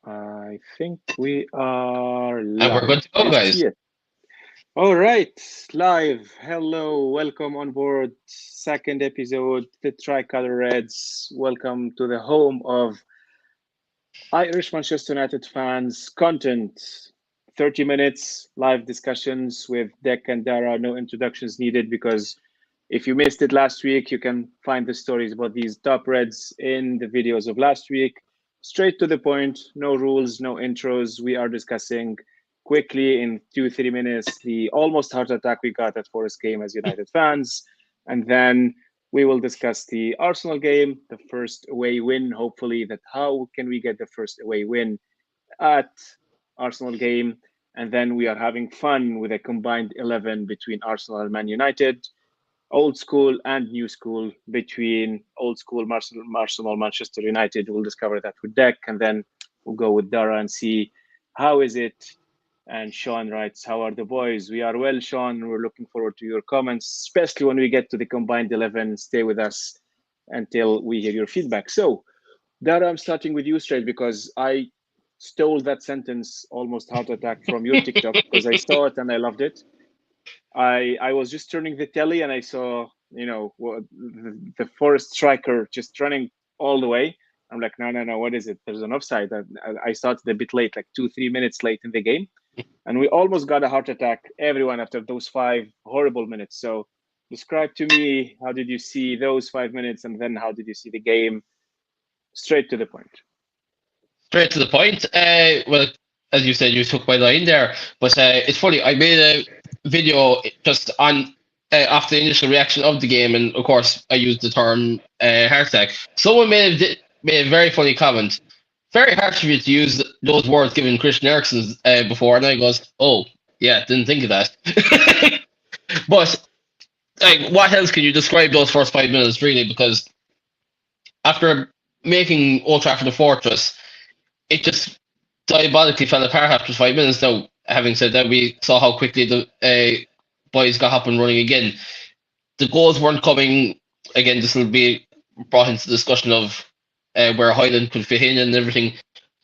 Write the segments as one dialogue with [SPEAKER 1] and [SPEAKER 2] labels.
[SPEAKER 1] I think we are
[SPEAKER 2] And we're
[SPEAKER 1] live.
[SPEAKER 2] good to go,
[SPEAKER 1] Good to see
[SPEAKER 2] guys.
[SPEAKER 1] it. All right, live. Hello, welcome on board. Second episode, the Tricolor Reds. Welcome to the home of Irish Manchester United fans content. 30 minutes live discussions with Deck and Dara. No introductions needed because if you missed it last week, you can find the stories about these top Reds in the videos of last week. Straight to the point, no rules, no intros. We are discussing quickly in 2, 3 minutes the almost heart attack we got at Forest game as United fans. And then we will discuss the Arsenal game, the first away win. Hopefully, that how can we get the first away win at Arsenal game, and then we are having fun with a combined 11 between Arsenal and Man United, old school and new school between old school Arsenal, Manchester United. We'll discover that with Deck, and then we'll go with Dara and see how is it. And Sean writes, "How are the boys? We are well, Sean. We're looking forward to your comments, especially when we get to the combined 11. Stay with us until we hear your feedback." So, Dara, I'm starting with you straight because I stole that sentence, almost heart attack, from your TikTok because I saw it and I loved it. I was just turning the telly and I saw the Forest striker just running all the way. I'm like, no, no, no, what is it? There's an offside. I started a bit late, like 2, 3 minutes late in the game, and we almost got a heart attack. Everyone after those 5 horrible minutes. So, describe to me how did you see those 5 minutes, and then how did you see the game? Straight to the point.
[SPEAKER 2] Straight to the point. Well, as you said, you took my line there, but it's funny. I made a video just on after the initial reaction of the game, and of course, I used the term heart attack. Someone made a very funny comment. Very harsh of you to use those words given Christian Eriksen before, and I goes, "Oh, yeah, didn't think of that." But like, what else can you describe those first 5 minutes really? Because after making Old Trafford a fortress, it just diabolically fell apart after 5 minutes. Now, having said that, we saw how quickly the boys got up and running again. The goals weren't coming. Again, this will be brought into discussion of where Highland could fit in and everything.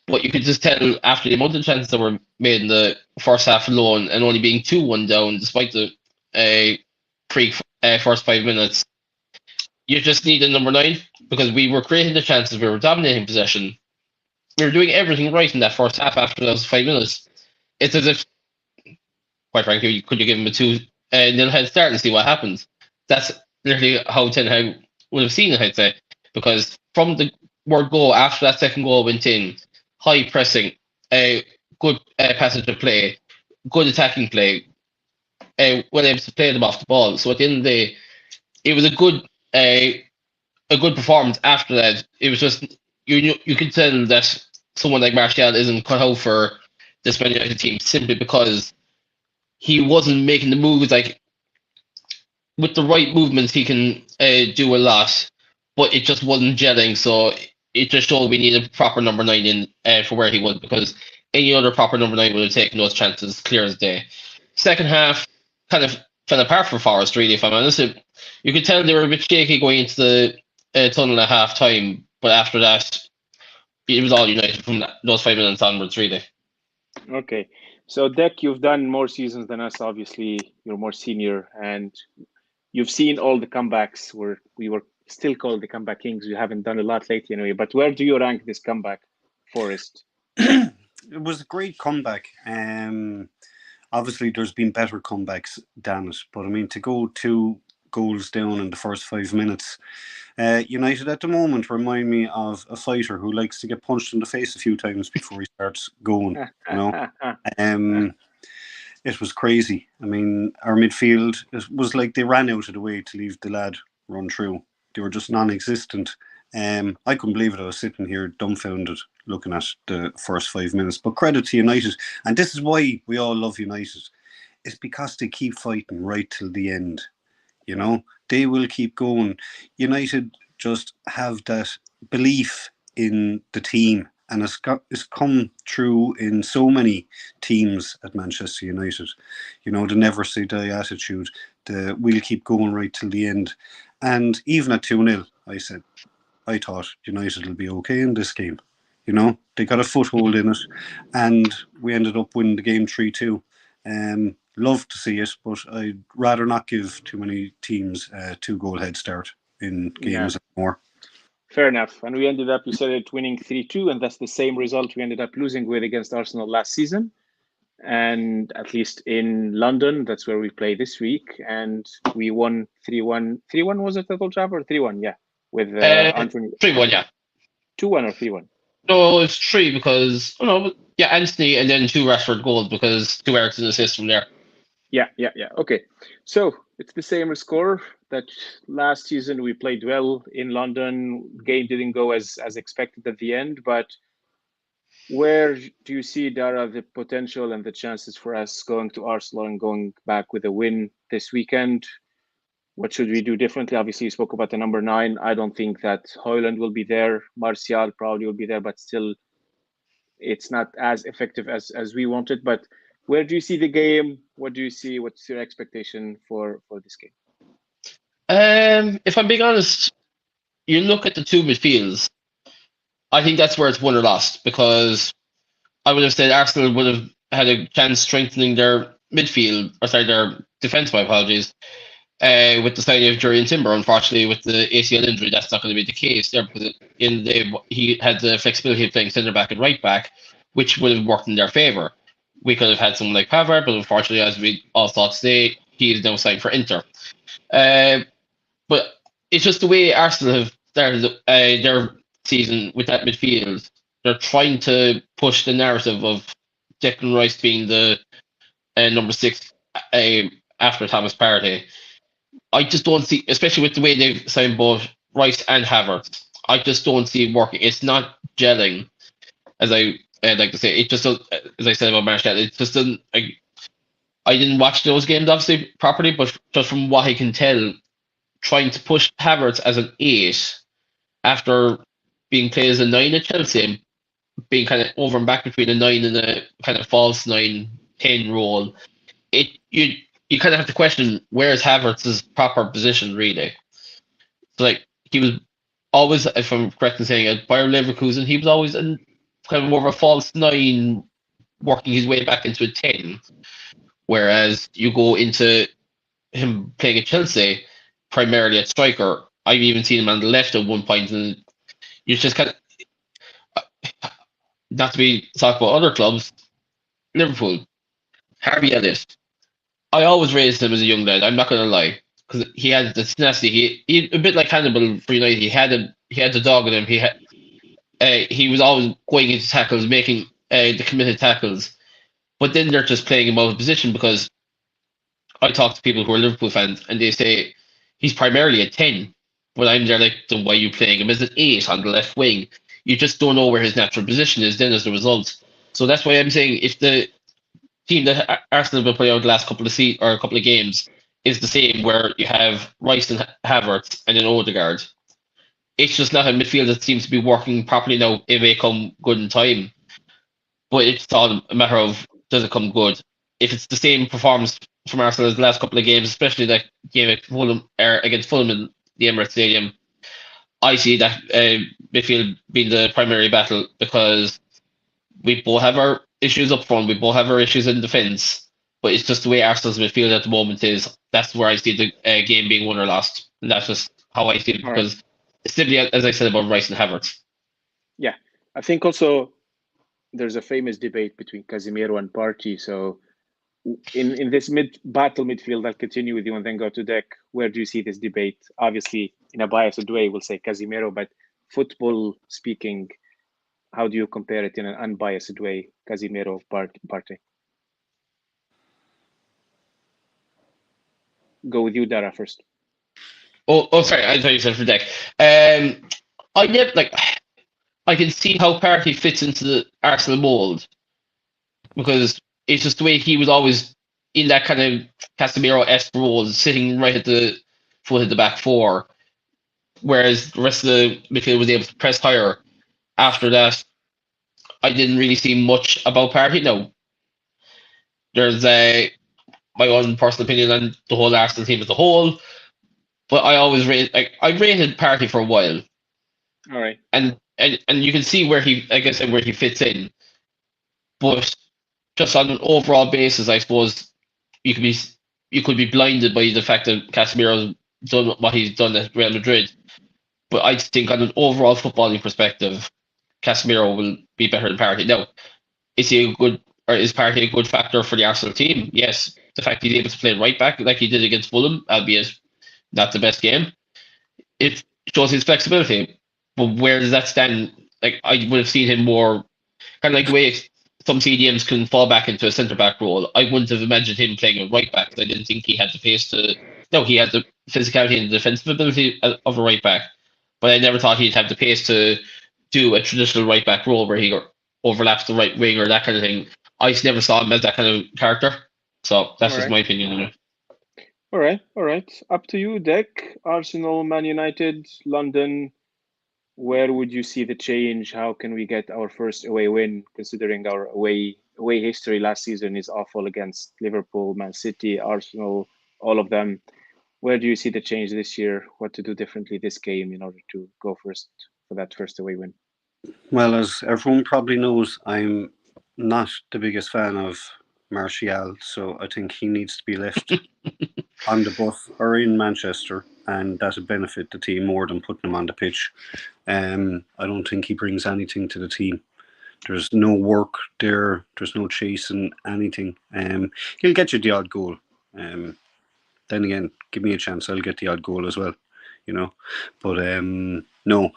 [SPEAKER 2] But you could just tell after the amount of chances that were made in the first half alone and only being 2-1 down, despite the uh, pre first 5 minutes, you just need a number nine because we were creating the chances, we were dominating possession, we were doing everything right in that first half after those 5 minutes. It's as if, quite frankly, could you give him a 2-0 head start and see what happens? That's literally how Ten Hag would have seen it, I'd say. Because from the word go, after that second goal went in, high pressing, good passage of play, good attacking play, well able to play them off the ball. So at the end of the day, it was a good performance after that. It was just you could tell that someone like Martial isn't cut out for this Man United team simply because he wasn't making the moves. Like with the right movements, he can do a lot, but it just wasn't gelling. So it just showed we needed a proper number nine in for where he was because any other proper number nine would have taken those chances clear as day. Second half kind of fell apart for Forest, really, if I'm honest. You could tell they were a bit shaky going into the tunnel at half time, but after that, it was all United from those 5 minutes onwards, really.
[SPEAKER 1] Okay. So, Deck, you've done more seasons than us. Obviously, you're more senior, and you've seen all the comebacks where we were still called the comeback kings. We haven't done a lot lately anyway. But where do you rank this comeback, Forest?
[SPEAKER 3] It was a great comeback. Obviously, there's been better comebacks than it, but I mean, to go 2 goals down in the first 5 minutes, United at the moment remind me of a fighter who likes to get punched in the face a few times before he starts going. You know, um, it was crazy. I mean, our midfield, it was like they ran out of the way to leave the lad run through. They were just non-existent. I couldn't believe it. I was sitting here dumbfounded looking at the first 5 minutes. But credit to United, and this is why we all love United. It's because they keep fighting right till the end. You know, they will keep going. United just have that belief in the team, and it's come true in so many teams at Manchester United. You know, the never say die attitude, the we'll keep going right till the end. And even at 2-0, I thought United will be okay in this game. You know, they got a foothold in it, and we ended up winning the game 3-2. Love to see it, but I'd rather not give too many teams a 2-goal head start in games anymore.
[SPEAKER 1] Fair enough. And we ended up, you said it, winning 3-2, and that's the same result we ended up losing with against Arsenal last season. And at least in London, that's where we play this week. And we won 3-1. 3-1 was it at Old Trafford? 3-1, yeah. With Anthony.
[SPEAKER 2] 3-1, yeah.
[SPEAKER 1] 2-1 or 3-1?
[SPEAKER 2] No, it's 3 because, Anthony and then 2 Rashford goals because 2 Eriksen assists from there.
[SPEAKER 1] Yeah. Okay. So it's the same score that last season we played well in London. Game didn't go as expected at the end, but where do you see, Dara, the potential and the chances for us going to Arsenal and going back with a win this weekend? What should we do differently? Obviously, you spoke about the number 9. I don't think that Højlund will be there. Martial probably will be there, but still, it's not as effective as we wanted. But where do you see the game? What do you see? What's your expectation for this game?
[SPEAKER 2] If I'm being honest, you look at the 2 midfields, I think that's where it's won or lost, because I would have said Arsenal would have had a chance strengthening their midfield, their defence, my apologies, with the signing of Jurriën Timber. Unfortunately, with the ACL injury, that's not going to be the case there, because he had the flexibility of playing centre back and right back, which would have worked in their favour. We could have had someone like Pavard, but unfortunately, as we all thought today, he is now signed for Inter. But it's just the way Arsenal have started their season with that midfield. They're trying to push the narrative of Declan Rice being the number 6 after Thomas Partey. I just don't see, especially with the way they've signed both Rice and Havertz, I just don't see it working. It's not gelling, as I'd like to say. It just, as I said about Martial, it just doesn't. I didn't watch those games obviously properly, but just from what I can tell, trying to push Havertz as an 8 after being played as a 9 at Chelsea, being kind of over and back between a 9 and a kind of false 9-10 role, you kind of have to question where is Havertz's proper position really. So like he was always, if I'm correct in saying it, Bayer Leverkusen, he was always kind of more of a false 9, working his way back into a 10. Whereas you go into him playing at Chelsea primarily at striker. I've even seen him on the left at one point, and you just kind of, not to be talk about other clubs, Liverpool, Harvey Elliott. I always raised him as a young lad. I'm not going to lie, because he had the tenacity. He a bit like Hannibal for United. He had the dog in him. He was always going into tackles, making the committed tackles. But then they're just playing him out of position, because I talk to people who are Liverpool fans and they say he's primarily a 10. But I'm there like, then why are you playing him as an 8 on the left wing? You just don't know where his natural position is then as a result. So that's why I'm saying if the team that Arsenal have been playing out the last couple of games is the same, where you have Rice and Havertz and then Odegaard, it's just not a midfield that seems to be working properly now. It may come good in time, but it's all a matter of, does it come good? If it's the same performance from Arsenal as the last couple of games, especially that game at Fulham, against Fulham in the Emirates Stadium, I see that midfield being the primary battle, because we both have our issues up front, we both have our issues in defence, but it's just the way Arsenal's midfield at the moment is. That's where I see the game being won or lost, and that's just how I see it, because it's simply, as I said, about Rice and Havertz.
[SPEAKER 1] Yeah, I think also there's a famous debate between Casemiro and Partey. So in this battle midfield, I'll continue with you and then go to Deck. Where do you see this debate? Obviously, in a biased way, we'll say Casemiro, but football speaking, how do you compare it in an unbiased way, Casemiro, Partey? Go with you, Dara, first.
[SPEAKER 2] Oh, sorry, I thought you said for Deck. I can see how Partey fits into the Arsenal mold, because it's just the way he was always in that kind of Casemiro-esque role, sitting right at the foot of the back four, whereas the rest of the midfield was able to press higher. After that, I didn't really see much about Partey. Now, there's my own personal opinion on the whole Arsenal team as a whole, but I always rated Partey for a while.
[SPEAKER 1] All right.
[SPEAKER 2] And and you can see where he, like I said, where he fits in. But just on an overall basis, I suppose you could be you could be blinded by the fact that Casemiro's done what he's done at Real Madrid. But I think on an overall footballing perspective, Casemiro will be better than Partey. Now, is he a good or is Partey a good factor for the Arsenal team? Yes. The fact he's able to play right back like he did against Fulham, albeit not the best game, it shows his flexibility. But where does that stand? Like I would have seen him more kind of like the way some CDMs can fall back into a centre back role. I wouldn't have imagined him playing a right back. I didn't think he had the pace to. No, he had the physicality and the defensive ability of a right back, but I never thought he'd have the pace to do a traditional right back role where he overlaps the right wing or that kind of thing. I just never saw him as that kind of character. So that's just my opinion on it.
[SPEAKER 1] All right. Up to you, Deck. Arsenal, Man United, London. Where would you see the change? How can we get our first away win, considering our away history last season is awful against Liverpool, Man City, Arsenal, all of them. Where do you see the change this year? What to do differently this game in order to go first for that first away win?
[SPEAKER 3] Well, as everyone probably knows, I'm not the biggest fan of Martial, so I think he needs to be left on the bus or in Manchester, and that would benefit the team more than putting him on the pitch. I don't think he brings anything to the team. There's no work there. There's no chasing anything. He'll get you the odd goal. Then again, give me a chance, I'll get the odd goal as well, you know. But no,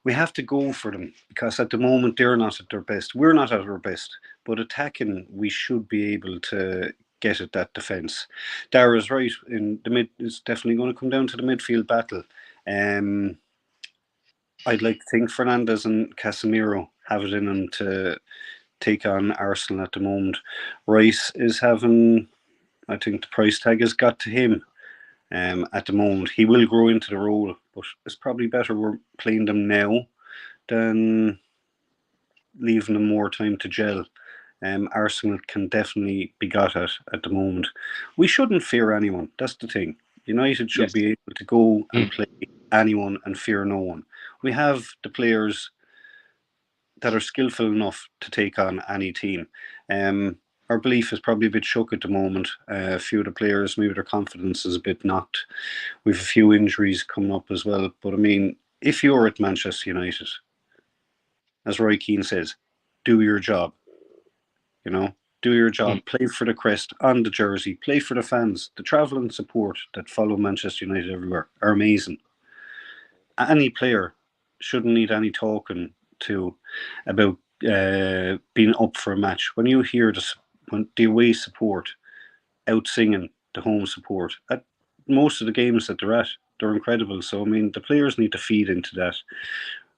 [SPEAKER 3] we have to go for them, because at the moment they're not at their best. We're not at our best, but attacking, we should be able to get at that defence. Dara's right. In the mid, it's definitely going to come down to the midfield battle. I'd like to think Fernandes and Casemiro have it in them to take on Arsenal at the moment. Rice is having, I think the price tag has got to him at the moment. He will grow into the role, but it's probably better we're playing them now than leaving them more time to gel. Arsenal can definitely be got at the moment. We shouldn't fear anyone. That's the thing. United should be able to go and play anyone and fear no one. We have the players that are skillful enough to take on any team. Our belief is probably a bit shook at the moment. A few of the players, maybe their confidence is a bit knocked. We've a few injuries coming up as well. But I mean, if you're at Manchester United, as Roy Keane says, do your job. Do your job. Play for the crest on the jersey. Play for the fans. The travelling support that follow Manchester United everywhere are amazing. Any player shouldn't need any talking to about being up for a match. When you hear the away support out singing the home support at most of the games that they're at, they're incredible. So I mean, the players need to feed into that.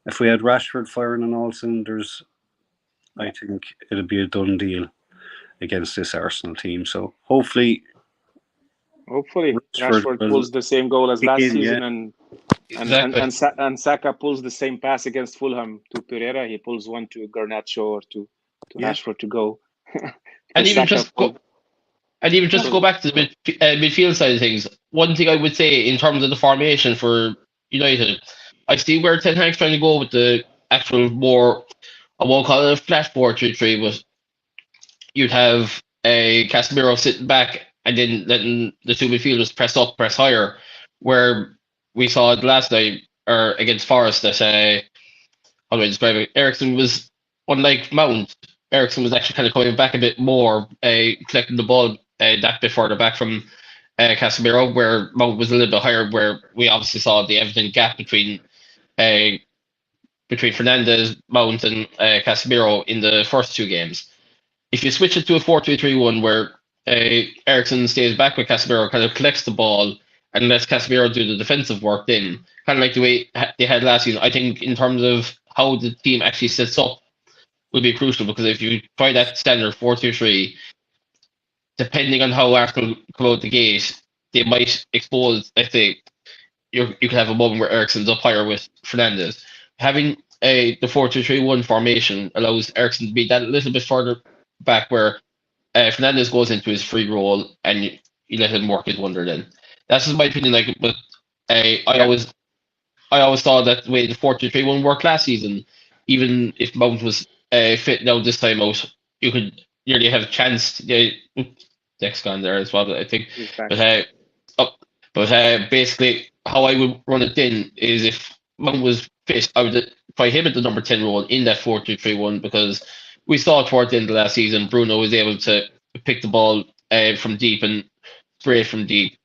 [SPEAKER 3] If we had Rashford firing on all cylinders, I think it'll be a done deal against this Arsenal team. So hopefully
[SPEAKER 1] Rashford pulls the same goal as last season, and Saka pulls the same pass against Fulham to Pereira. He pulls one to Garnacho or to Rashford to go.
[SPEAKER 2] And even just go back to the midfield side of things. One thing I would say in terms of the formation for United, I see where Ten Hag's trying to go with the actual more, I won't call it a flat 4-3-3, but you'd have a Casemiro sitting back and then letting the two midfielders press up, press higher, where we saw it last night or against Forest that how do I describe it? Eriksen was, unlike Mount, Eriksen was actually kind of coming back a bit more, collecting the ball that bit further back from Casemiro, where Mount was a little bit higher, where we obviously saw the evident gap between Fernandes, Mount, and Casemiro in the first two games. If you switch it to a 4-2-3-1 where Eriksen stays back with Casemiro, kind of collects the ball and lets Casemiro do the defensive work, then kind of like the way they had last season, I think in terms of how the team actually sets up will be crucial, because if you try that standard 4-2-3, depending on how Arsenal come out the gate, they might expose, let's say, you could have a moment where Eriksen's up higher with Fernandes. Having the 4-2-3-1 formation allows Eriksen to be that little bit further back where Fernandes goes into his free role and you let him work his wonder then. That's just my opinion. But I I always thought that the way the 4-2-3-1 worked last season, even if Mount was fit now this time out, you could nearly have a chance. Yeah, Dex gone there as well, I think.
[SPEAKER 1] He's back.
[SPEAKER 2] But basically, how I would run it then is if Mount was fit, I would try him at the number 10 role in that 4-2-3-1 because we saw towards the end of last season, Bruno was able to pick the ball from deep and spray it from deep.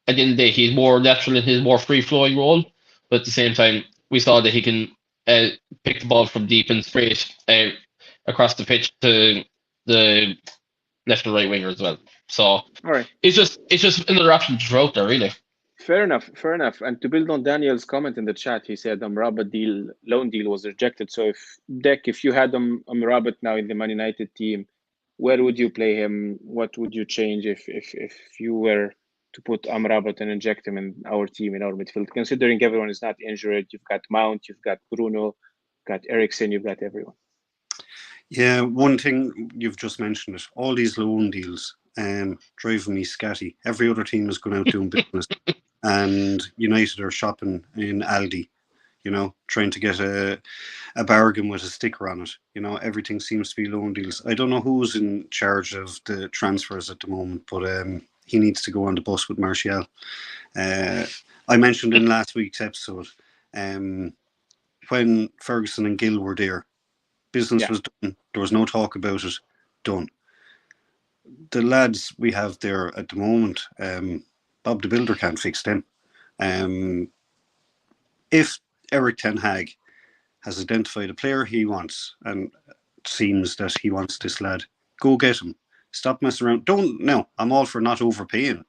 [SPEAKER 2] At the end of the day, he's more natural in his more free flowing role, but at the same time, we saw that he can pick the ball from deep and spray it across the pitch to the left and right winger as well. So
[SPEAKER 1] All right.
[SPEAKER 2] it's just another option to throw out there, really.
[SPEAKER 1] Fair enough. Fair enough. And to build on Daniel's comment in the chat, he said Amrabat loan deal was rejected. So if you had Amrabat now in the Man United team, where would you play him? What would you change if you were to put Amrabat and inject him in our team, in our midfield? Considering everyone is not injured, you've got Mount, you've got Bruno, you've got Eriksen, you've got everyone.
[SPEAKER 3] Yeah, one thing you've just mentioned it. All these loan deals driving me scatty. Every other team is going out doing business, and United are shopping in Aldi. Trying to get a bargain with a sticker on it. Everything seems to be loan deals. I don't know who's in charge of the transfers at the moment, but he needs to go on the bus with Martial. I mentioned in last week's episode when Ferguson and Gill were there, business was done. There was no talk about it. Done. The lads we have there at the moment, Bob the Builder can't fix them. If Erik ten Hag has identified a player he wants, and it seems that he wants this lad, go get him. Stop messing around. I'm all for not overpaying,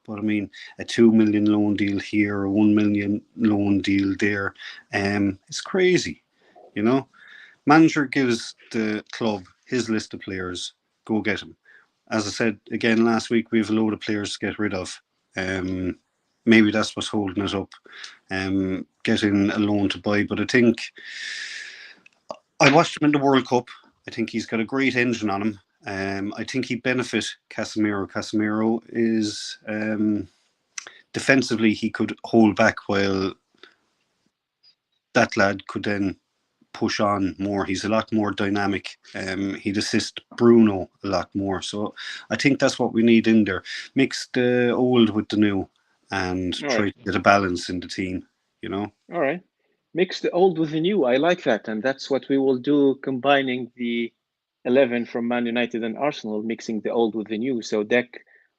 [SPEAKER 3] but I mean, a 2 million loan deal here, a 1 million loan deal there. It's crazy, Manager gives the club his list of players, go get him. As I said again last week, we have a load of players to get rid of. Maybe that's what's holding it up, getting a loan to buy. But I think I watched him in the World Cup. I think he's got a great engine on him. I think he'd benefit Casemiro. Casemiro is defensively, he could hold back while that lad could then push on more. He's a lot more dynamic. He'd assist Bruno a lot more. So I think that's what we need in there. Mix the old with the new and try to get a balance in the team, All
[SPEAKER 1] right. Mix the old with the new. I like that. And that's what we will do, combining the 11 from Man United and Arsenal, mixing the old with the new. So Dec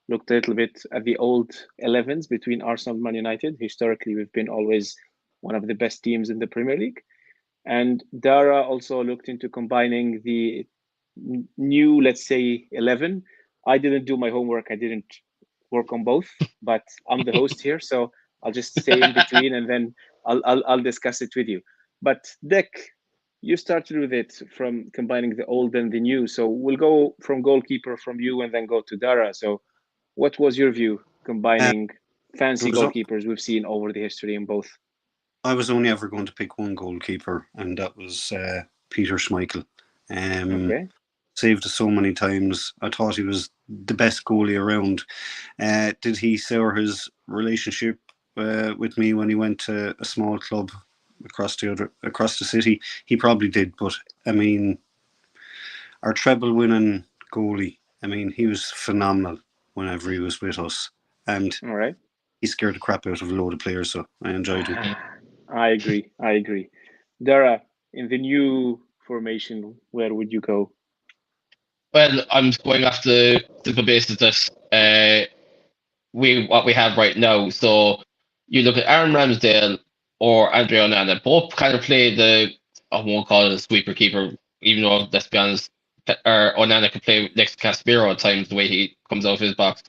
[SPEAKER 1] looked a little bit at the old 11s between Arsenal and Man United. Historically, we've been always one of the best teams in the Premier League. And Dara also looked into combining the new, let's say, 11. I didn't do my homework. I didn't work on both, but I'm the host here, so I'll just stay in between and then I'll discuss it with you. But Dec, you started with it from combining the old and the new. So we'll go from goalkeeper from you and then go to Dara. So what was your view combining fancy goalkeepers we've seen over the history in both?
[SPEAKER 3] I was only ever going to pick one goalkeeper, and that was Peter Schmeichel. Saved us so many times. I thought he was the best goalie around. Did he sour his relationship with me when he went to a small club across the city? He probably did, but I mean, our treble-winning goalie, I mean, he was phenomenal whenever he was with us, and he scared the crap out of a load of players. So I enjoyed it.
[SPEAKER 1] I agree. Dara, in the new formation, where would you go?
[SPEAKER 2] Well, I'm going off the basis that what we have right now. So you look at Aaron Ramsdale or Andre Onana, both kind of play I won't call it a sweeper keeper, even though, let's be honest, Onana could play next to Casemiro at times, the way he comes out of his box.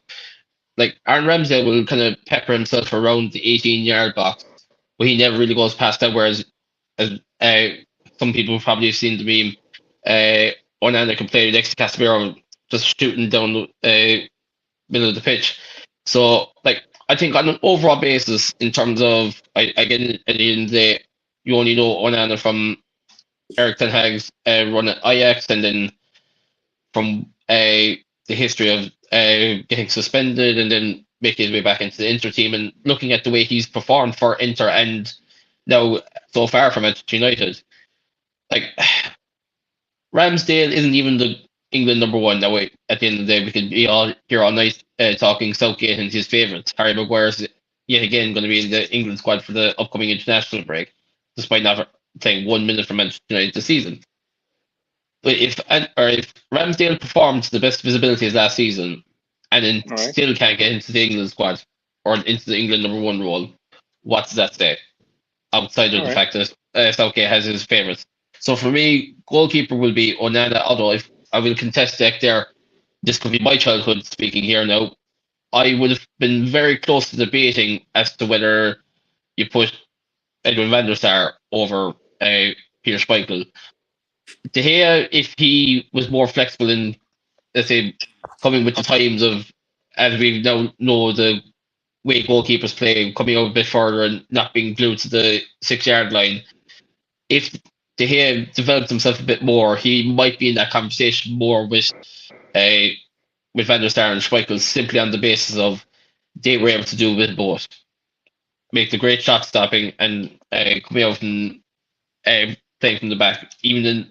[SPEAKER 2] Like, Aaron Ramsdale will kind of pepper himself around the 18-yard box, but he never really goes past that, whereas some people probably have seen the meme, Onana can play next to Casemiro, just shooting down the middle of the pitch. So, like, I think on an overall basis, in terms of, again, at the end of the day, you only know Onana from Erik ten Hag's run at Ajax, and then from the history of getting suspended and then making his way back into the Inter team, and looking at the way he's performed for Inter and Now, so far from Manchester United, like Ramsdale isn't even the England number one. Now, wait, at the end of the day, we could be all here all night talking Southgate and his favourites. Harry Maguire's yet again going to be in the England squad for the upcoming international break, despite not playing 1 minute for Manchester United this season. But if Ramsdale performed to the best visibility as last season, and then still can't get into the England squad or into the England number one role, what does that say? Outside of the fact that Southgate has his favourites. So for me, goalkeeper will be Onana, although if I will contest Deck there, this could be my childhood speaking here now. I would have been very close to debating as to whether you put Edwin van der Sar over Peter Schmeichel. De Gea, if he was more flexible in, let's say, coming with the times of, as we now know, the way goalkeepers play, coming out a bit further and not being glued to the 6-yard line, if De Gea developed himself a bit more, he might be in that conversation more with Van der Sar and Schmeichel, simply on the basis of they were able to do a bit both. Make the great shot stopping and coming out and playing from the back. Even in,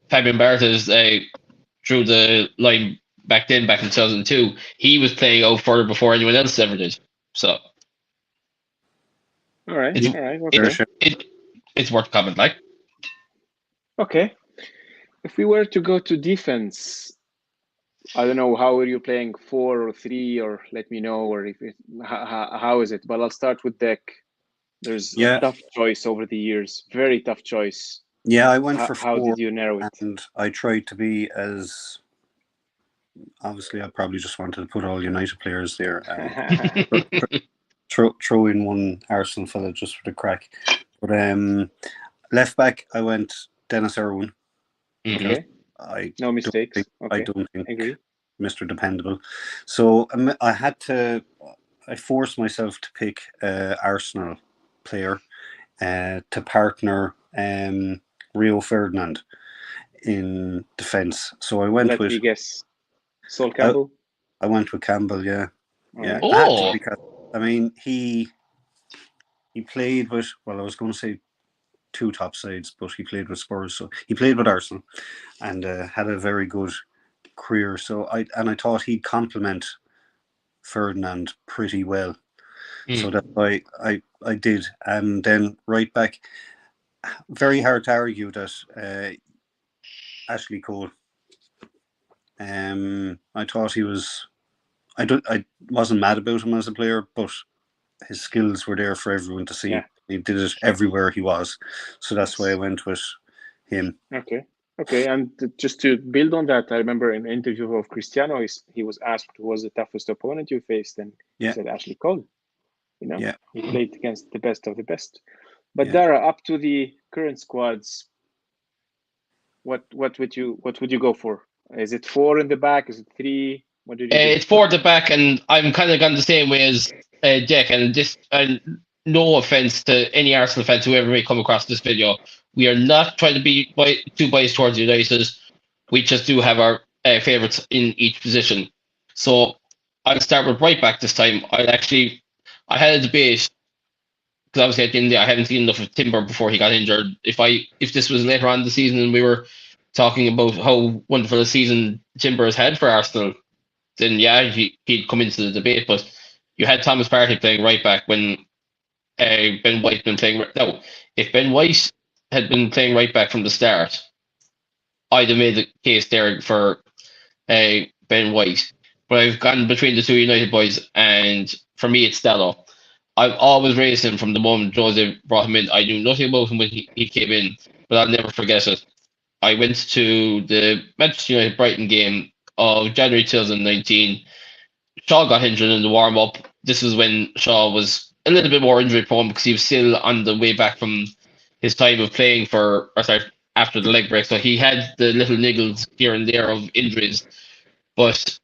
[SPEAKER 2] Fabian Barthez drew the line back in 2002. He was playing out further before anyone else ever did. So,
[SPEAKER 1] all right.
[SPEAKER 2] It's worth comment, like.
[SPEAKER 1] Okay. If we were to go to defense, I don't know, how are you playing, 4 or 3, or let me know, or how is it? But I'll start with Deck. There's a tough choice over the years, very tough choice.
[SPEAKER 3] Yeah, I went for 4.
[SPEAKER 1] How did you narrow it?
[SPEAKER 3] And I tried to be as, obviously I probably just wanted to put all United players there. Throw in one Arsenal fella just for the crack. But left back, I went Dennis Irwin.
[SPEAKER 1] Okay. No mistakes.
[SPEAKER 3] I don't think Mr. Dependable. So I forced myself to pick Arsenal player to partner Rio Ferdinand in defence. So I went with.
[SPEAKER 1] Let me guess. Sol Campbell.
[SPEAKER 3] I went with Campbell. Yeah. Yeah.
[SPEAKER 2] Oh.
[SPEAKER 3] Because, I mean, he played with. Well, I was going to say 2 top sides, but he played with Spurs. So he played with Arsenal, and had a very good career. So I thought he'd complement Ferdinand pretty well. So that's why I did. And then right back, very hard to argue that Ashley Cole. I thought he was. I wasn't mad about him as a player, but his skills were there for everyone to see. Yeah. He did it everywhere he was. So that's why I went with him.
[SPEAKER 1] Okay. And just to build on that, I remember in an interview of Cristiano, he was asked who was the toughest opponent you faced, and he said Ashley Cole. He played against the best of the best. But Dara, up to the current squads, what would you go for? Is it 4 in the back? Is it 3? What did you do?
[SPEAKER 2] It's 4 at the back, and I'm kind of gone the same way as Deck. And no offense to any Arsenal fans who ever may come across this video, we are not trying to be too biased towards United. We just do have our favourites in each position. So I'll start with right back this time. I had a debate, because obviously at the end of the day, I hadn't seen enough of Timber before he got injured. If this was later on in the season and we were talking about how wonderful a season Timber has had for Arsenal, then he'd come into the debate. But you had Thomas Partey playing right back when Ben White been playing. Now, if Ben White had been playing right back from the start, I'd have made the case there for Ben White. But I've gone between the 2 United boys, and for me, it's Dalot. I've always raised him from the moment Jose brought him in. I knew nothing about him when he came in, but I'll never forget it. I went to the Manchester United Brighton game of January 2019. Shaw got injured in the warm-up. This was when Shaw was a little bit more injury prone because he was still on the way back from his time of playing after the leg break. So he had the little niggles here and there of injuries. But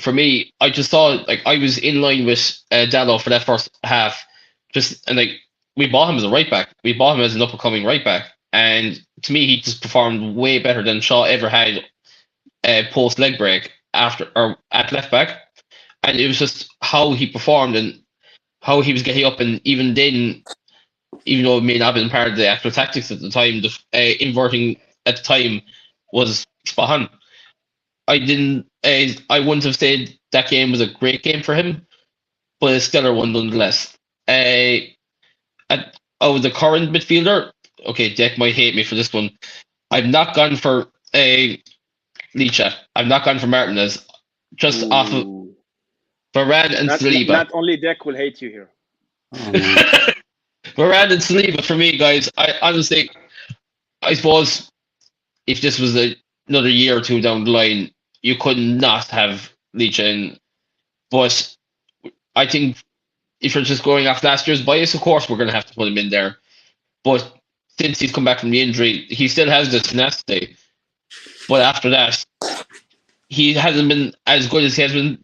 [SPEAKER 2] for me, I just thought I was in line with Dalot for that first half. We bought him as a right back. We bought him as an up and coming right back. And to me, he just performed way better than Shaw ever had post leg break at left back. And it was just how he performed and how he was getting up. And even then, even though it may not have been part of the actual tactics at the time, the inverting at the time was spot on. I wouldn't have said that game was a great game for him, but a stellar one nonetheless. The current midfielder, okay, Deck might hate me for this one. I've not gone for Licha. I've not gone for Martinez. Just off of Varane and Saliba.
[SPEAKER 1] Not only Deck will hate you here.
[SPEAKER 2] Varane and Saliba for me, guys. I honestly, I suppose if this was another year or two down the line, you could not have Licha in. But I think if you're just going off last year's bias, of course we're going to have to put him in there. But since he's come back from the injury, he still has the tenacity. But after that, he hasn't been as good as he has been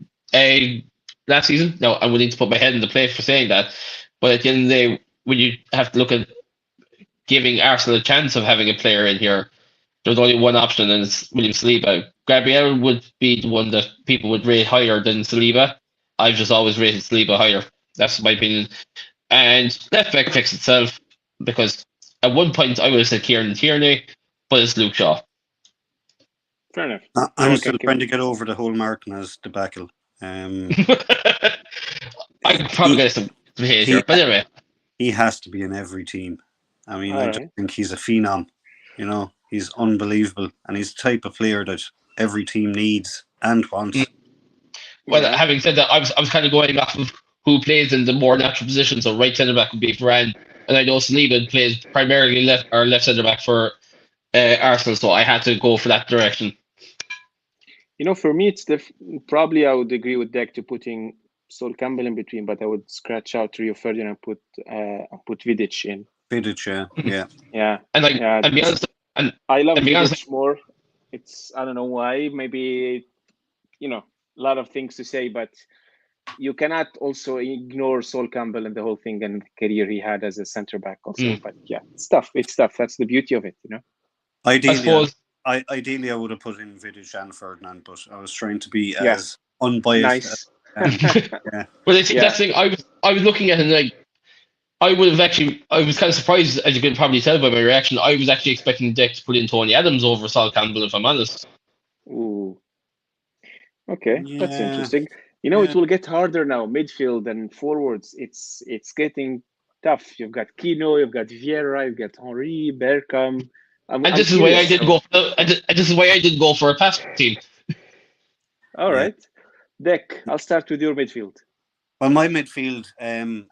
[SPEAKER 2] last season. Now, I'm willing to put my head in the place for saying that. But at the end of the day, when you have to look at giving Arsenal a chance of having a player in here, there's only one option, and it's William Saliba. Gabriel would be the one that people would rate higher than Saliba. I've just always rated Saliba higher. That's my opinion. And left back picks itself, because at one point I would have said Kieran Tierney, but it's Luke Shaw.
[SPEAKER 1] Fair enough.
[SPEAKER 3] I'm still trying to get over the whole Martinez debacle.
[SPEAKER 2] I probably get some hate here, but anyway.
[SPEAKER 3] He has to be in every team. I mean,
[SPEAKER 1] All
[SPEAKER 3] I
[SPEAKER 1] right.
[SPEAKER 3] just think he's a phenom. You know, he's unbelievable, and he's the type of player that every team needs and wants.
[SPEAKER 2] Well, having said that, I was kind of going off of who plays in the more natural position. So right centre back would be Varane, and I know Saliba plays primarily left centre back for Arsenal. So I had to go for that direction.
[SPEAKER 1] You know, for me, it's probably I would agree with Deck to putting Sol Campbell in between, but I would scratch out Rio Ferdinand and put Vidic in.
[SPEAKER 3] Vidic, yeah.
[SPEAKER 1] Yeah.
[SPEAKER 2] And
[SPEAKER 1] Yeah,
[SPEAKER 2] be honest,
[SPEAKER 1] I love
[SPEAKER 2] and be
[SPEAKER 1] Vidic
[SPEAKER 2] honest-
[SPEAKER 1] more. It's, I don't know why. Maybe, a lot of things to say, but you cannot also ignore Sol Campbell and the whole thing and the career he had as a centre back also. But yeah, it's tough. That's the beauty of it,
[SPEAKER 3] Ideally,
[SPEAKER 2] I suppose
[SPEAKER 3] I would have put in Vidic and Ferdinand, but I was trying to be as unbiased.
[SPEAKER 1] Nice.
[SPEAKER 3] Yeah.
[SPEAKER 2] Well, I think that's the thing. I was looking at it like I was kind of surprised, as you can probably tell by my reaction. I was actually expecting Dick to put in Tony Adams over Sol Campbell, if I'm honest.
[SPEAKER 1] Ooh. Okay, that's
[SPEAKER 3] Yeah.
[SPEAKER 1] interesting. It will get harder now. Midfield and forwards, it's getting tough. You've got Kino, you've got Vieira, you've got Henry, Bergkamp.
[SPEAKER 2] This is why I did go. This is why I did go for a pass team.
[SPEAKER 1] All right, Deck. I'll start with your midfield.
[SPEAKER 3] Well, my midfield,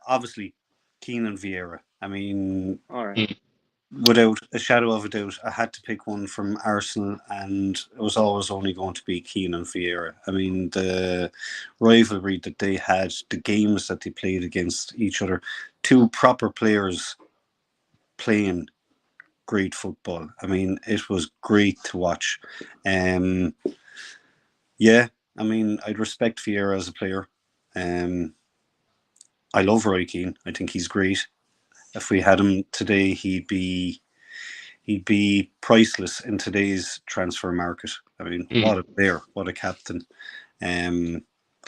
[SPEAKER 3] obviously, Keane and Vieira. I mean,
[SPEAKER 1] All right.
[SPEAKER 3] Without a shadow of a doubt, I had to pick one from Arsenal, and it was always only going to be Keane and Vieira. I mean, the rivalry that they had, the games that they played against each other, two proper players playing great football. I mean, it was great to watch. I mean, I'd respect Vieira as a player. I love Roy Keane. I think he's great. If we had him today, he'd be priceless in today's transfer market. I mean, what a player, what a captain.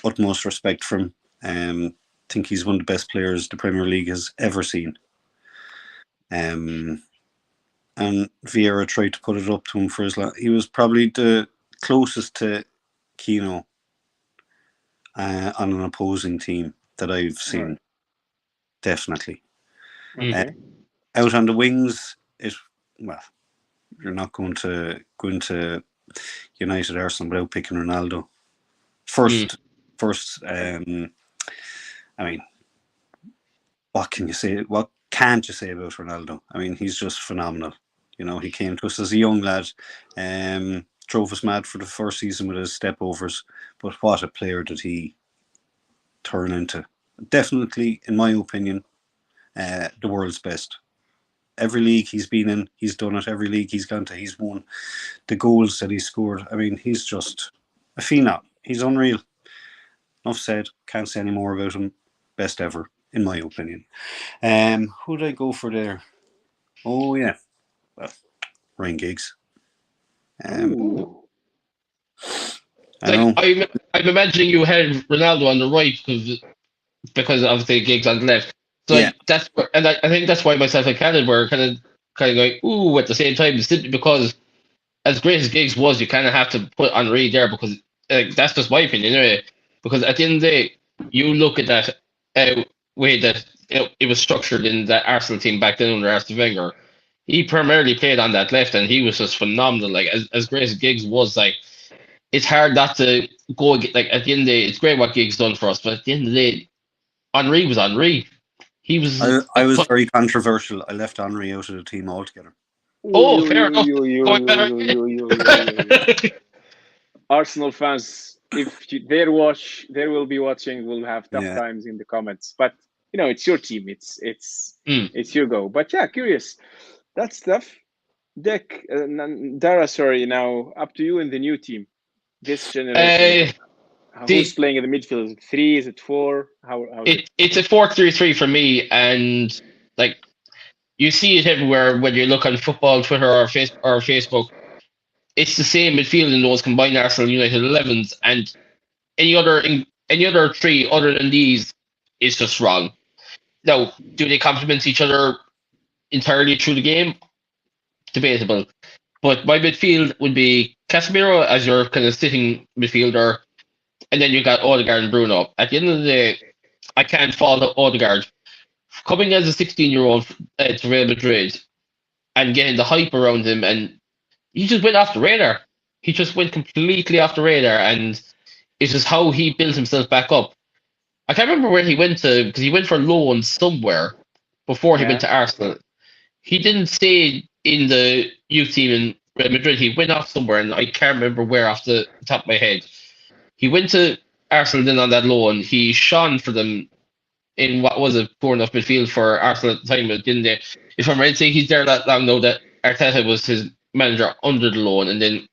[SPEAKER 3] Utmost respect for him. Think he's one of the best players the Premier League has ever seen. And Vieira tried to put it up to him for his life. He was probably the closest to Kino on an opposing team that I've seen. Right. Definitely.
[SPEAKER 1] Okay.
[SPEAKER 3] Out on the wings, you're not going to go into United Arsenal without picking Ronaldo. First, I mean, what can you say? What can't you say about Ronaldo? I mean, he's just phenomenal. He came to us as a young lad, drove us mad for the first season with his step overs, but what a player did he turn into. Definitely, in my opinion, the world's best. Every league he's been in, he's done it. Every league he's gone to, he's won. The goals that he scored, I mean, he's just a phenom. He's unreal. Enough said. Can't say any more about him. Best ever, in my opinion. Who'd I go for there? Oh, yeah. Well, Ryan Giggs.
[SPEAKER 2] I'm imagining you had Ronaldo on the right because obviously Giggs on the left. So
[SPEAKER 3] Yeah.
[SPEAKER 2] I think that's why myself and Cannon were kind of going ooh at the same time, simply because as great as Giggs was, you kind of have to put Henry there because that's just my opinion anyway. Because at the end of the day, you look at that way that it was structured in that Arsenal team back then under Arsene Wenger. He primarily played on that left, and he was just phenomenal. Like as great as Giggs was, like it's hard not to like at the end of the day, it's great what Giggs done for us, but at the end of the day, Henry was Henry. He was.
[SPEAKER 3] I was very controversial. I left Henry out of the team altogether.
[SPEAKER 2] Oh, fair enough. Going better.
[SPEAKER 1] Arsenal fans, if they will be watching, will have tough times in the comments. But it's your team. It's your go. But yeah, curious. That stuff. Dick, Dara, sorry. Now up to you in the new team. This generation. Who's playing in the midfield? Is it 3? Is it 4?
[SPEAKER 2] It's a 4-3-3 for me, and like you see it everywhere when you look on football Twitter or Facebook. It's the same midfield in those combined Arsenal United 11s, and any other 3 other than these is just wrong. Now, do they complement each other entirely through the game? Debatable. But my midfield would be Casemiro as your kind of sitting midfielder, and then you got Odegaard and Bruno. At the end of the day, I can't fault Odegaard. Coming as a 16-year-old to Real Madrid and getting the hype around him, and he just went off the radar. He just went completely off the radar, and it's just how he built himself back up. I can't remember where he went to, because he went for loan somewhere before he went to Arsenal. He didn't stay in the youth team in Real Madrid. He went off somewhere, and I can't remember where off the top of my head. He went to Arsenal then on that loan. He shone for them in what was a poor enough midfield for Arsenal at the time, didn't they? If I'm right saying he's there that long, though, that Arteta was his manager under the loan, and then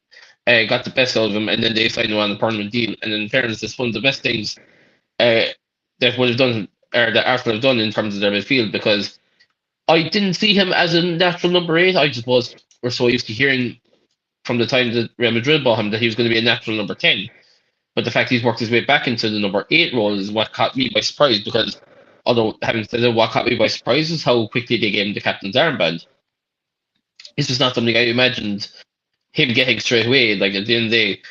[SPEAKER 2] got the best out of him, and then they signed him on a permanent deal. And in fairness, it's one of the best things that would have done, or that Arsenal have done in terms of their midfield, because I didn't see him as a natural number 8. I just we're so used to hearing from the time that Real Madrid bought him that he was going to be a natural number 10. But the fact he's worked his way back into the number 8 role is what caught me by surprise, because although having said that, what caught me by surprise is how quickly they gave him the captain's armband. This is not something I imagined him getting straight away. Like at the end of the day,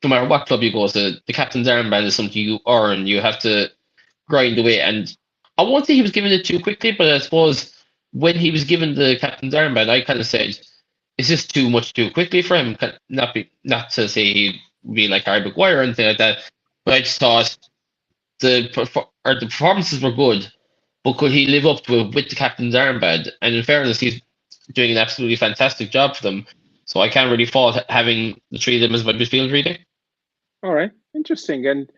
[SPEAKER 2] no matter what club you go to, the captain's armband is something you earn. You have to grind away. And I won't say he was given it too quickly, but I suppose when he was given the captain's armband, I kind of said, is this too much too quickly for him? Not to say he'd be like Harry Maguire or anything like that, but I just thought the performances were good, but could he live up to it with the captain's armband? And in fairness, he's doing an absolutely fantastic job for them. So I can't really fault having the 3 of them as my midfield, really.
[SPEAKER 1] All right, interesting. And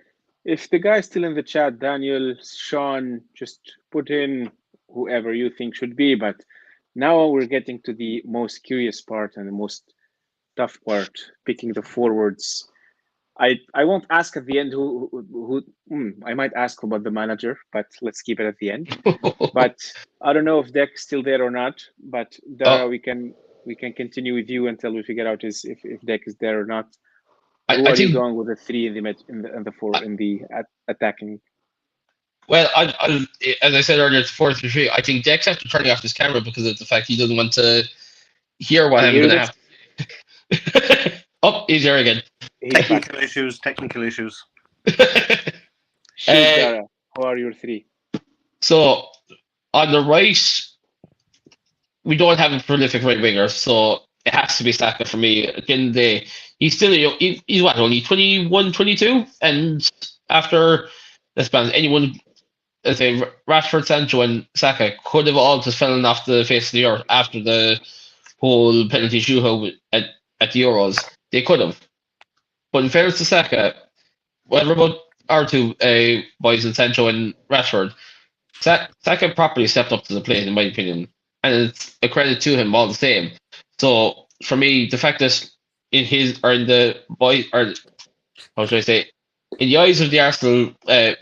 [SPEAKER 1] if the guy's still in the chat, Daniel, Sean, just put in whoever you think should be. But now we're getting to the most curious part and the most tough part, picking the forwards. I won't ask at the end who I might ask about the manager, but let's keep it at the end. But I don't know if Deck's still there or not. But Dara, we can continue with you until we figure out if Deck is there or not. Who are you going with the 3 in the 4 in the attacking?
[SPEAKER 2] Well, as I said earlier, it's 4-3-3. I think Deck's after turning off his camera because of the fact he doesn't want to hear what I'm going to have. Oh, he's there again.
[SPEAKER 3] Technical issues.
[SPEAKER 1] Dara, who are your 3?
[SPEAKER 2] So on the right, we don't have a prolific right winger, so it has to be Saka for me. At the end of the day, he's still he's what, only 21, 22, and after let's be honest, anyone, let's say Rashford, Sancho, and Saka could have all just fallen off the face of the earth after the whole penalty shootout at the Euros. They could have. But in fairness to Saka, whatever about our 2 boys and Sancho and Rashford, Saka properly stepped up to the plate, in my opinion. And it's a credit to him all the same. So for me, the fact that in the eyes of the Arsenal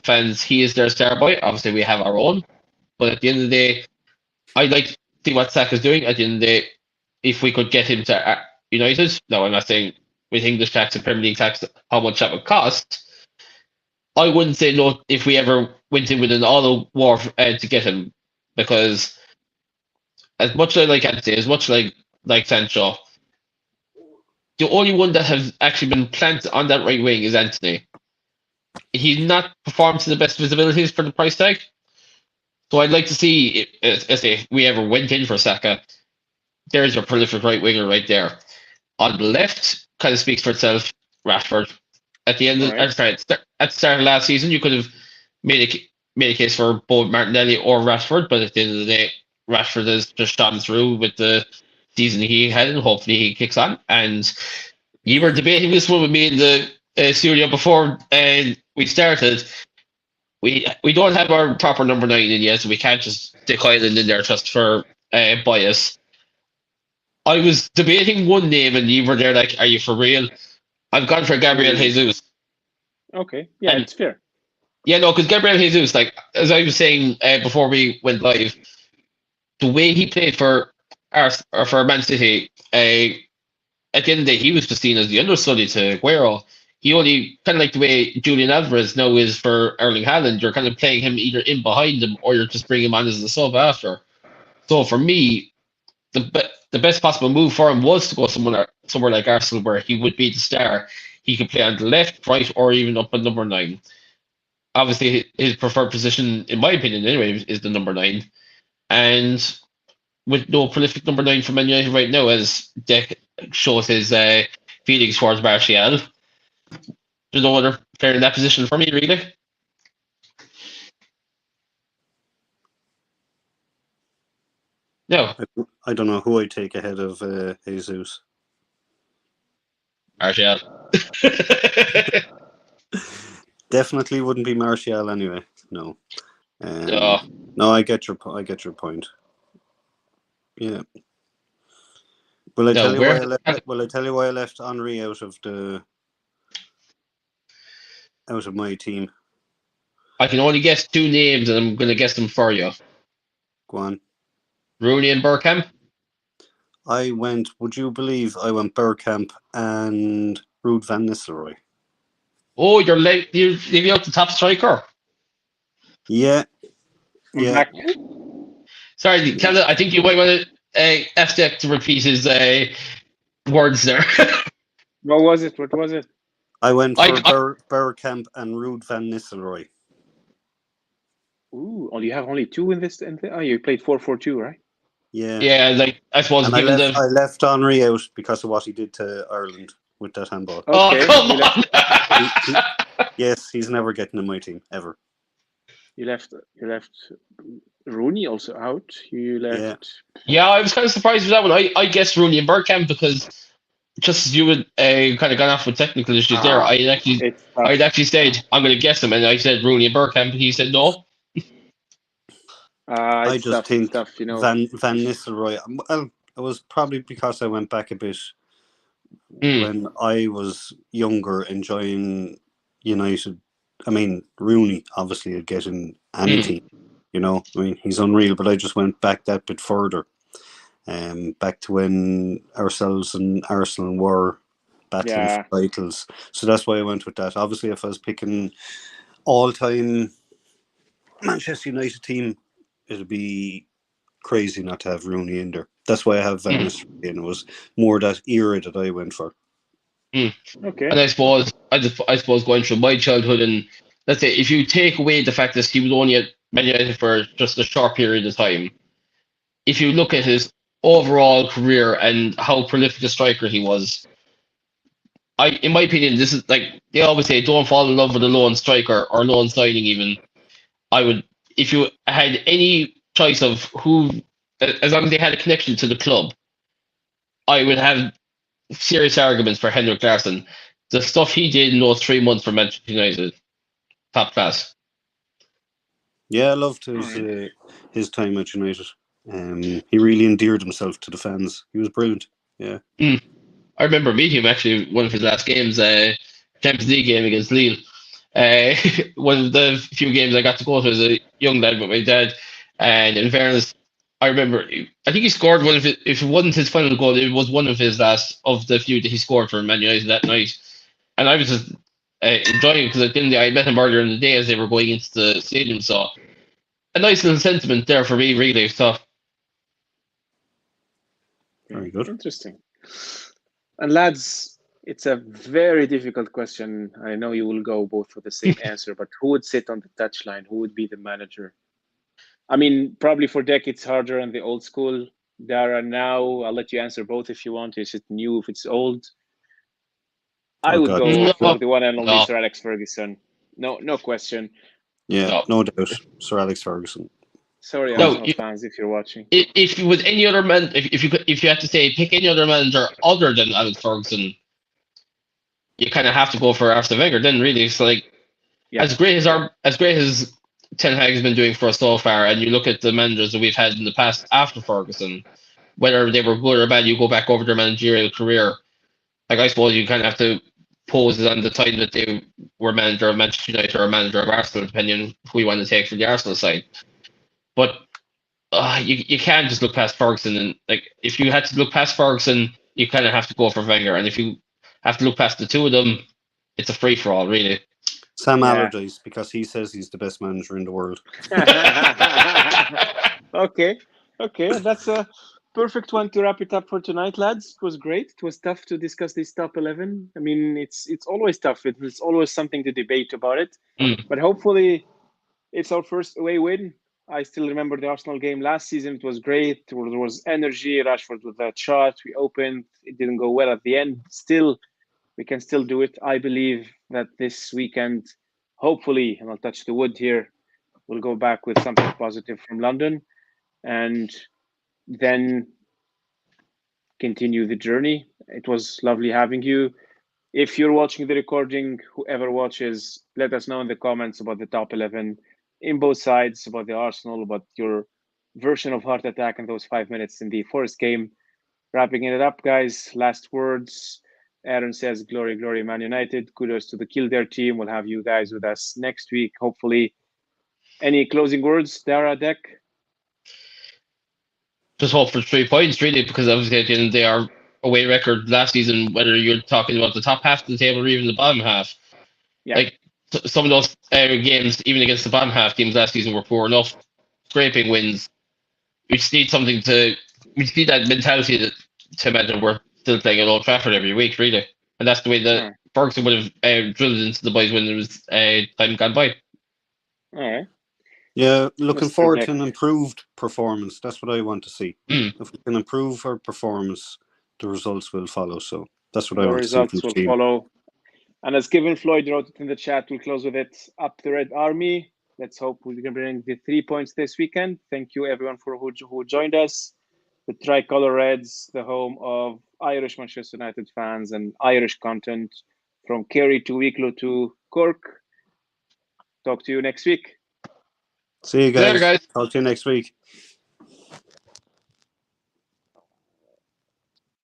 [SPEAKER 2] fans, he is their star boy. Obviously, we have our own. But at the end of the day, I'd like to see what Saka's doing. At the end of the day, if we could get him to United, no, I'm not saying with English tax and Premier League tax how much that would cost. I wouldn't say no if we ever went in with an all-out war to get him, because as much as I like Anthony, as much as I like Sancho, the only one that has actually been planted on that right wing is Anthony. He's not performed to the best of his abilities for the price tag. So I'd like to see if we ever went in for Saka. There's your prolific right winger right there. On the left, kind of speaks for itself. Rashford. At the end,
[SPEAKER 1] Right.
[SPEAKER 2] at the start of last season, you could have made a case for both Martinelli or Rashford, but at the end of the day, Rashford has just shone through with the season he had, and hopefully he kicks on. And you were debating this one with me in the studio before we started. We don't have our proper number 9 in yet, so we can't just stick Highland in there just for bias. I was debating one name, and you were there like, "Are you for real?" I've gone for Gabriel Jesus.
[SPEAKER 1] Okay. Yeah,
[SPEAKER 2] And-
[SPEAKER 1] it's fair.
[SPEAKER 2] Yeah, no, because Gabriel Jesus, like as I was saying before we went live, the way he played for or for Man City, at the end of the day, he was just seen as the understudy to Aguero. He only kind of like the way Julian Alvarez now is for Erling Haaland. You're kind of playing him either in behind him or you're just bringing him on as a sub after. So for me, the best possible move for him was to go somewhere like Arsenal, where he would be the star. He could play on the left, right, or even up at number 9. Obviously, his preferred position, in my opinion, anyway, is the number 9. And with no prolific number 9 for Man United right now, as Deck shows his feelings towards Martial, there's no other player in that position for me, really. No,
[SPEAKER 3] I don't know who I'd take ahead of Jesus.
[SPEAKER 2] Martial.
[SPEAKER 3] Definitely wouldn't be Martial anyway. No.
[SPEAKER 2] No.
[SPEAKER 3] No, I get your point. Yeah. Will I tell you why I left? Will I tell you why I left Henry out of my team?
[SPEAKER 2] I can only guess 2 names, and I'm going to guess them for you.
[SPEAKER 3] Go on.
[SPEAKER 2] Rooney and Bergkamp.
[SPEAKER 3] Would you believe I went Bergkamp and Ruud van Nistelrooy?
[SPEAKER 2] Oh, you're leaving out the top striker.
[SPEAKER 3] Yeah. Yeah.
[SPEAKER 2] Sorry, Canada, I think you might want to ask Deck to repeat his words there.
[SPEAKER 1] What was it?
[SPEAKER 3] I went for Bergkamp and Ruud van Nistelrooy.
[SPEAKER 1] Ooh, you have only 2 in this. You played 4-4-2, right?
[SPEAKER 3] Yeah.
[SPEAKER 2] Yeah, like I suppose
[SPEAKER 3] and I left Henry out because of what he did to Ireland with that handball.
[SPEAKER 1] Okay.
[SPEAKER 2] Oh, come on!
[SPEAKER 3] Yes, he's never getting in my team ever.
[SPEAKER 1] You left Rooney also out. You left.
[SPEAKER 2] Yeah, I was kind of surprised with that one. I guessed Rooney and Bergkamp because just as you would kind of gone off with technical issues there, I'd actually said I'm going to guess them, and I said Rooney and Bergkamp, and he said no.
[SPEAKER 3] I just think Van Nistelrooy. Well, it was probably because I went back a bit when I was younger, enjoying United. I mean, Rooney obviously would get in any team. I mean, he's unreal. But I just went back that bit further, back to when ourselves and Arsenal were battling for titles. So that's why I went with that. Obviously, if I was picking all-time Manchester United team, it'd be crazy not to have Rooney in there. That's why I have Van Nistelrooy, and it was more that era that I went for.
[SPEAKER 1] Okay.
[SPEAKER 2] And I suppose going through my childhood, and let's say if you take away the fact that he was only at Man United for just a short period of time, if you look at his overall career and how prolific a striker he was, in my opinion, this is like they always say, don't fall in love with a lone striker or lone signing. Even I would, if you had any choice of who, as long as they had a connection to the club, I would have serious arguments for Henrik Larsson. The stuff he did in those 3 months for Manchester United, top class.
[SPEAKER 3] Yeah, I loved his time at United. He really endeared himself to the fans. He was brilliant. Yeah.
[SPEAKER 2] I remember meeting him actually one of his last games, Champions League game against Lille. One of the few games I got to go to as a young lad with my dad. And in fairness, I remember, I think he scored one of it. If it wasn't his final goal, it was one of his last of the few that he scored for Man United that night. And I was just enjoying it, because I met him earlier in the day as they were going into the stadium. So a nice little sentiment there for me, really. So
[SPEAKER 3] Very good.
[SPEAKER 1] Interesting. And lads, it's a very difficult question. I know you will go both for the same answer, but who would sit on the touchline? Who would be the manager? I mean, probably for Deck, it's harder on the old school. Dara, now I'll let you answer both if you want. Is it new? If it's old? I would go
[SPEAKER 2] No.
[SPEAKER 1] for the one and only
[SPEAKER 2] No.
[SPEAKER 1] Sir Alex Ferguson. No question.
[SPEAKER 3] Yeah, no doubt. Sir Alex Ferguson.
[SPEAKER 1] Sorry,
[SPEAKER 2] No,
[SPEAKER 1] Arsenal fans, if you're watching.
[SPEAKER 2] If you with any other man, if you had to say pick any other manager other than Alex Ferguson, you kind of have to go for Arsene Wenger. Then really, it's like
[SPEAKER 1] Yeah.
[SPEAKER 2] as great as Ten Hag has been doing for us so far, and you look at the managers that we've had in the past after Ferguson, whether they were good or bad, you go back over their managerial career. Like, I suppose you kind of have to pose it on the time that they were manager of Manchester United or manager of Arsenal, depending on who you want to take for the Arsenal side. But you can't just look past Ferguson, and like if you had to look past Ferguson, you kind of have to go for Wenger, and if you have to look past the two of them, it's a free for all, really.
[SPEAKER 3] Sam
[SPEAKER 1] Yeah.
[SPEAKER 3] Allardyce, because he says he's the best manager in the world.
[SPEAKER 1] Okay, that's a perfect one to wrap it up for tonight, lads. It was great. It was tough to discuss this top 11. I mean, it's always tough. It's always something to debate about it. But hopefully, it's our first away win. I still remember the Arsenal game last season. It was great. There was energy. Rashford with that shot. We opened. It didn't go well at the end. Still, we can still do it. I believe that this weekend, hopefully, and I'll touch the wood here, we'll go back with something positive from London, and then continue the journey. It was lovely having you. If you're watching the recording, whoever watches, let us know in the comments about the top 11 in both sides, about the Arsenal, about your version of Heart Attack in those 5 minutes in the Forest game. Wrapping it up, guys. Last words. Aaron says, glory, glory, Man United. Kudos to the Kildare team. We'll have you guys with us next week, hopefully. Any closing words, Dara, Deck?
[SPEAKER 2] Just hope for 3 points, really, because obviously they are away record last season, whether you're talking about the top half of the table or even the bottom half.
[SPEAKER 1] Yeah.
[SPEAKER 2] Like, some of those games, even against the bottom half teams last season, were poor enough, scraping wins. We just need that mentality to imagine we're still playing at Old Trafford every week, really. And that's the way that Ferguson would have drilled it into the boys when there was time gone by.
[SPEAKER 1] All right.
[SPEAKER 3] Yeah, looking
[SPEAKER 1] Mr.
[SPEAKER 3] forward
[SPEAKER 1] Deck.
[SPEAKER 3] to an improved performance. That's what I want to see.
[SPEAKER 2] Mm.
[SPEAKER 3] If we can improve our performance, the results will follow. So that's what I
[SPEAKER 1] The
[SPEAKER 3] want to see from
[SPEAKER 1] results
[SPEAKER 3] the
[SPEAKER 1] will
[SPEAKER 3] team.
[SPEAKER 1] follow. And as Kevin Floyd wrote it in the chat, we'll close with it. Up the Red Army. Let's hope we can bring the 3 points this weekend. Thank you, everyone, for who joined us. The Tricolour Reds, the home of Irish Manchester United fans and Irish content from Kerry to Wicklow to Cork. Talk to you next week.
[SPEAKER 3] See you
[SPEAKER 2] Later,
[SPEAKER 3] guys.
[SPEAKER 2] guys.
[SPEAKER 3] Talk to you next week.